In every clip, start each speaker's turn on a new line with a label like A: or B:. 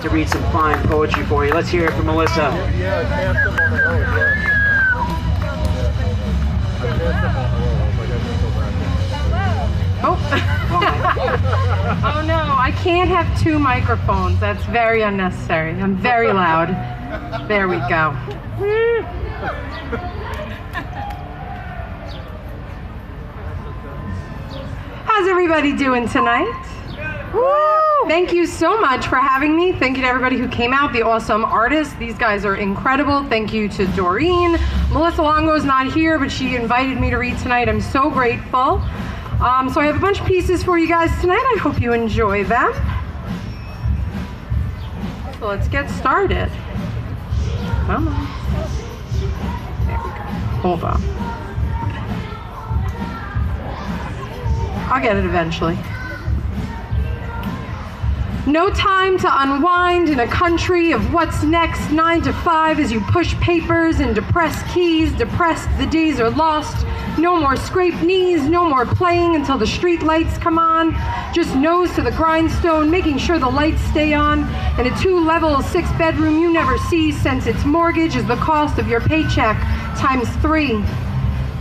A: to read some fine poetry for you. Let's hear it from Melissa.
B: Oh. Oh no, I can't have two microphones. That's very unnecessary. I'm very loud. There we go. How's everybody doing tonight? Woo! Thank you so much for having me. Thank you to everybody who came out, the awesome artists. These guys are incredible. Thank you to Doreen. Melissa Longo's not here, but she invited me to read tonight. I'm so grateful. So I have a bunch of pieces for you guys tonight. I hope you enjoy them. So let's get started. Come on. There we go. Hold on. I'll get it eventually. No time to unwind in a country of what's next, 9 to 5 as you push papers and depressed keys. Depressed, the days are lost. No more scraped knees, no more playing until the street lights come on. Just nose to the grindstone, making sure the lights stay on. And a 2-level, 6-bedroom you never see, since its mortgage is the cost of your paycheck times 3.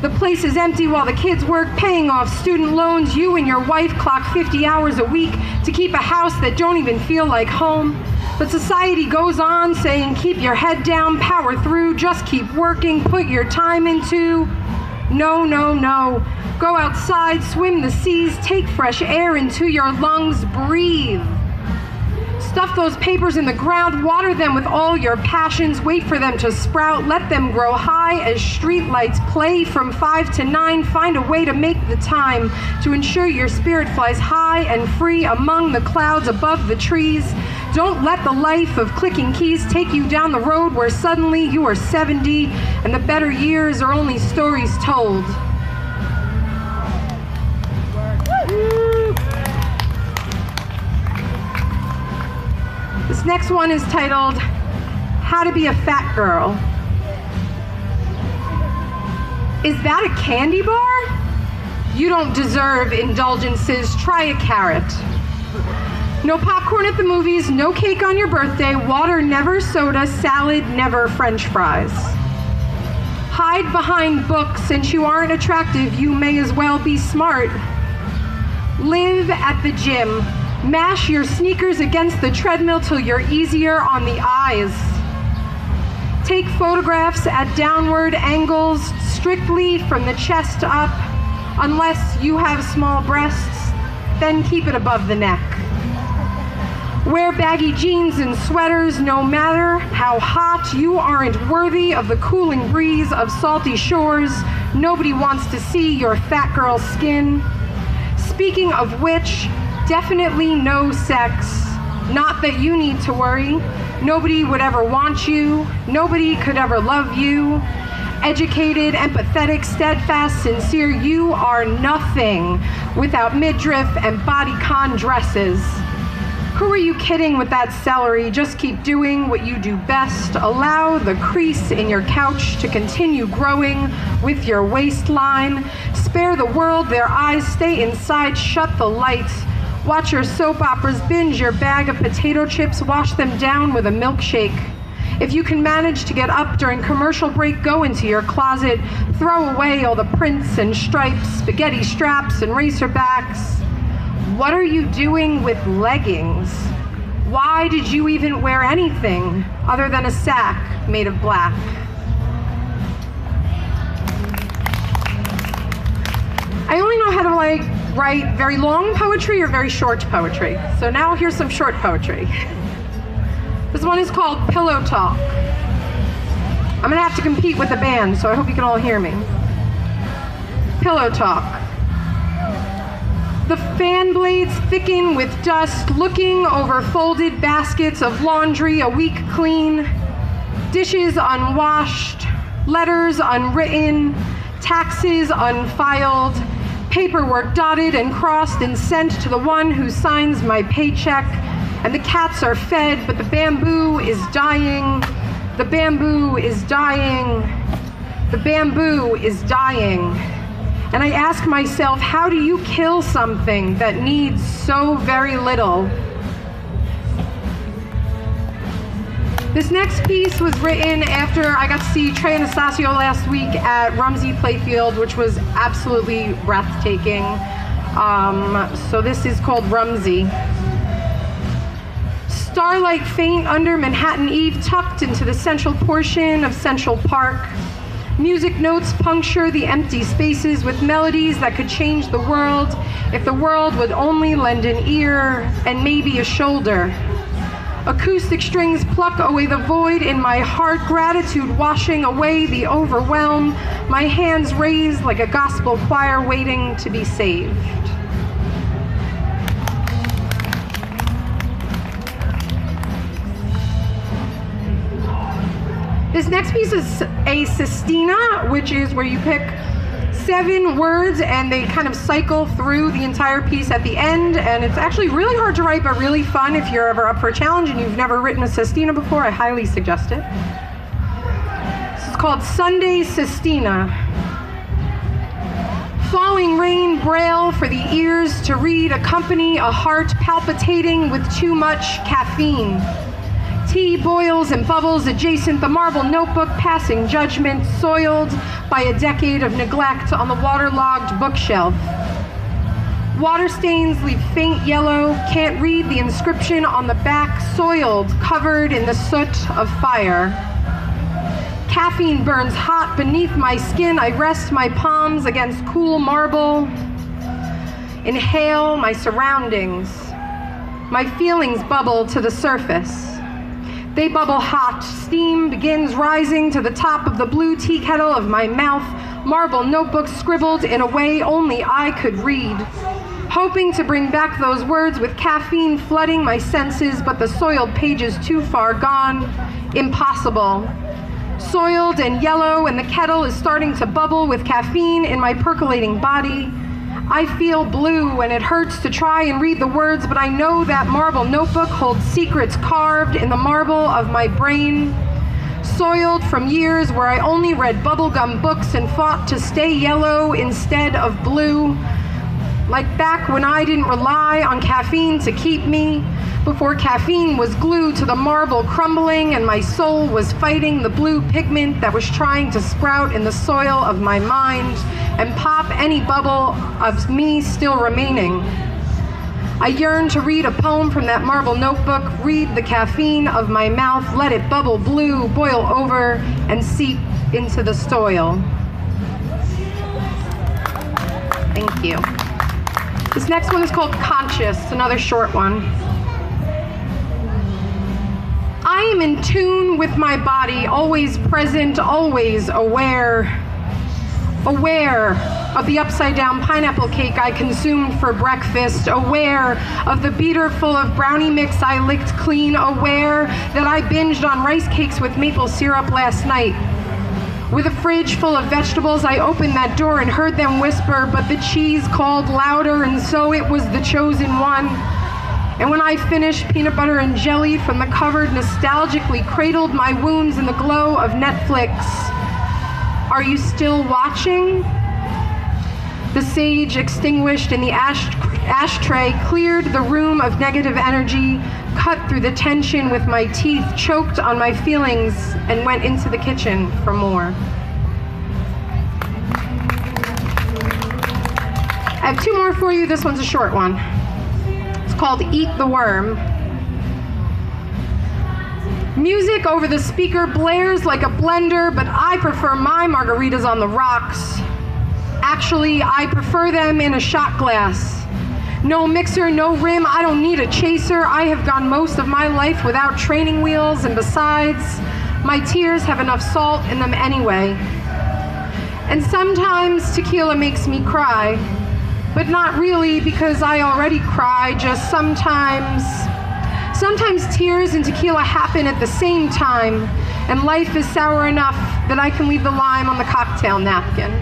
B: The place is empty while the kids work, paying off student loans. You and your wife clock 50 hours a week to keep a house that don't even feel like home. But society goes on saying, keep your head down, power through, just keep working, put your time into. No, no, no. Go outside, swim the seas, take fresh air into your lungs, breathe. Stuff those papers in the ground, water them with all your passions, wait for them to sprout, let them grow high as streetlights play from 5 to 9. Find a way to make the time to ensure your spirit flies high and free among the clouds above the trees. Don't let the life of clicking keys take you down the road where suddenly you are 70 and the better years are only stories told. This next one is titled, How to Be a Fat Girl. Is that a candy bar? You don't deserve indulgences, try a carrot. No popcorn at the movies, no cake on your birthday, water never soda, salad never French fries. Hide behind books, since you aren't attractive, you may as well be smart. Live at the gym. Mash your sneakers against the treadmill till you're easier on the eyes. Take photographs at downward angles, strictly from the chest up. Unless you have small breasts, then keep it above the neck. Wear baggy jeans and sweaters, no matter how hot. You aren't worthy of the cooling breeze of salty shores. Nobody wants to see your fat girl skin. Speaking of which, definitely no sex. Not that you need to worry. Nobody would ever want you. Nobody could ever love you. Educated, empathetic, steadfast, sincere, you are nothing without midriff and bodycon dresses. Who are you kidding with that celery? Just keep doing what you do best. Allow the crease in your couch to continue growing with your waistline. Spare the world their eyes, stay inside, shut the lights. Watch your soap operas, binge your bag of potato chips, wash them down with a milkshake. If you can manage to get up during commercial break, go into your closet, throw away all the prints and stripes, spaghetti straps and racerbacks. What are you doing with leggings? Why did you even wear anything other than a sack made of black? I only know how to write very long poetry or very short poetry. So now here's some short poetry. This one is called Pillow Talk. I'm gonna have to compete with the band, so I hope you can all hear me. Pillow Talk. The fan blades thicken with dust, looking over folded baskets of laundry a week clean, dishes unwashed, letters unwritten, taxes unfiled, paperwork dotted and crossed and sent to the one who signs my paycheck, and the cats are fed, but the bamboo is dying, the bamboo is dying, the bamboo is dying. And I ask myself, how do you kill something that needs so very little? This next piece was written after I got to see Trey Anastasio last week at Rumsey Playfield, which was absolutely breathtaking. So this is called Rumsey. Starlight faint under Manhattan Eve, tucked into the central portion of Central Park. Music notes puncture the empty spaces with melodies that could change the world if the world would only lend an ear and maybe a shoulder. Acoustic strings pluck away the void in my heart, gratitude washing away the overwhelm, my hands raised like a gospel choir waiting to be saved. This next piece is a sestina, which is where you pick 7 words and they kind of cycle through the entire piece at the end, and it's actually really hard to write but really fun. If you're ever up for a challenge and you've never written a sestina before, I highly suggest it. This is called Sunday Sestina. Falling rain braille for the ears to read, accompany a heart palpitating with too much caffeine. Tea boils and bubbles adjacent the marble notebook, passing judgment, soiled by a decade of neglect on the waterlogged bookshelf. Water stains leave faint yellow, can't read the inscription on the back, soiled, covered in the soot of fire. Caffeine burns hot beneath my skin. I rest my palms against cool marble. Inhale my surroundings. My feelings bubble to the surface. They bubble hot. Steam begins rising to the top of the blue tea kettle of my mouth. Marble notebooks scribbled in a way only I could read. Hoping to bring back those words with caffeine flooding my senses, but the soiled pages too far gone. Impossible. Soiled and yellow, and the kettle is starting to bubble with caffeine in my percolating body. I feel blue and it hurts to try and read the words, but I know that marble notebook holds secrets carved in the marble of my brain. Soiled from years where I only read bubblegum books and fought to stay yellow instead of blue. Like back when I didn't rely on caffeine to keep me, before caffeine was glued to the marble crumbling and my soul was fighting the blue pigment that was trying to sprout in the soil of my mind and pop any bubble of me still remaining. I yearn to read a poem from that marble notebook, read the caffeine of my mouth, let it bubble blue, boil over, and seep into the soil. Thank you. This next one is called Conscious, another short one. I am in tune with my body, always present, always aware. Aware of the upside-down pineapple cake I consumed for breakfast, aware of the beater full of brownie mix I licked clean, aware that I binged on rice cakes with maple syrup last night. With a fridge full of vegetables, I opened that door and heard them whisper, but the cheese called louder, and so it was the chosen one. And when I finished, peanut butter and jelly from the cupboard nostalgically cradled my wounds in the glow of Netflix. Are you still watching? The sage extinguished in the ashtray cleared the room of negative energy, cut through the tension with my teeth, choked on my feelings, and went into the kitchen for more. I have 2 more for you. This one's a short one. It's called Eat the Worm. Music over the speaker blares like a blender, but I prefer my margaritas on the rocks. Actually, I prefer them in a shot glass. No mixer, no rim, I don't need a chaser. I have gone most of my life without training wheels, and besides, my tears have enough salt in them anyway. And sometimes tequila makes me cry, but not really because I already cry, just sometimes. Sometimes tears and tequila happen at the same time, and life is sour enough that I can leave the lime on the cocktail napkin.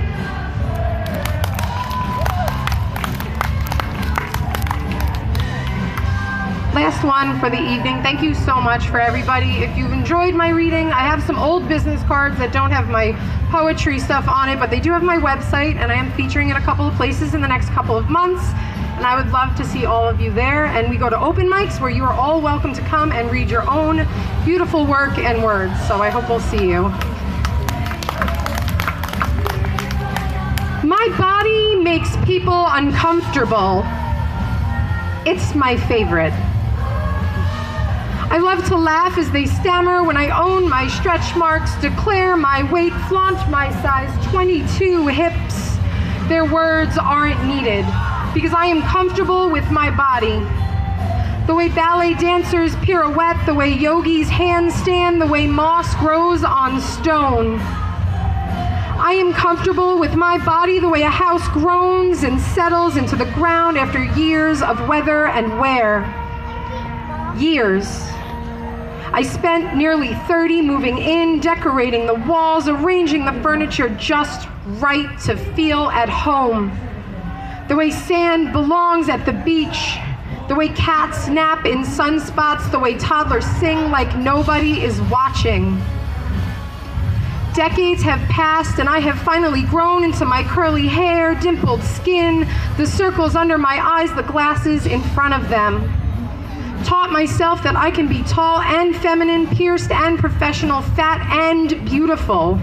B: Last one for the evening. Thank you so much for everybody. If you've enjoyed my reading, I have some old business cards that don't have my poetry stuff on it, but they do have my website, and I am featuring in a couple of places in the next couple of months. and I would love to see all of you there. And we go to open mics where you are all welcome to come and read your own beautiful work and words. So I hope we'll see you. My body makes people uncomfortable. It's my favorite. I love to laugh as they stammer when I own my stretch marks, declare my weight, flaunt my size 22 hips. Their words aren't needed because I am comfortable with my body. The way ballet dancers pirouette, the way yogis handstand, the way moss grows on stone. I am comfortable with my body the way a house groans and settles into the ground after years of weather and wear. Years. I spent nearly 30 moving in, decorating the walls, arranging the furniture just right to feel at home. The way sand belongs at the beach, the way cats nap in sunspots, the way toddlers sing like nobody is watching. Decades have passed and I have finally grown into my curly hair, dimpled skin, the circles under my eyes, the glasses in front of them. Taught myself that I can be tall and feminine, pierced and professional, fat and beautiful.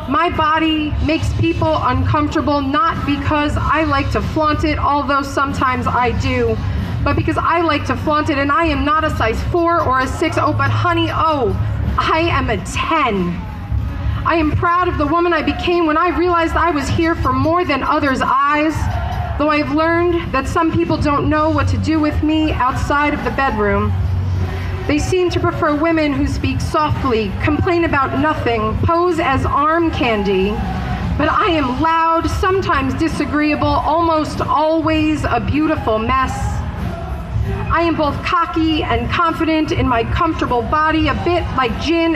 B: My body makes people uncomfortable, not because I like to flaunt it, although sometimes I do, but because I like to flaunt it, and I am not a size 4 or a 6. Oh, but honey, oh, I am a 10. I am proud of the woman I became when I realized I was here for more than others' eyes, though I've learned that some people don't know what to do with me outside of the bedroom. They seem to prefer women who speak softly, complain about nothing, pose as arm candy. But I am loud, sometimes disagreeable, almost always a beautiful mess. I am both cocky and confident in my comfortable body, a bit like gin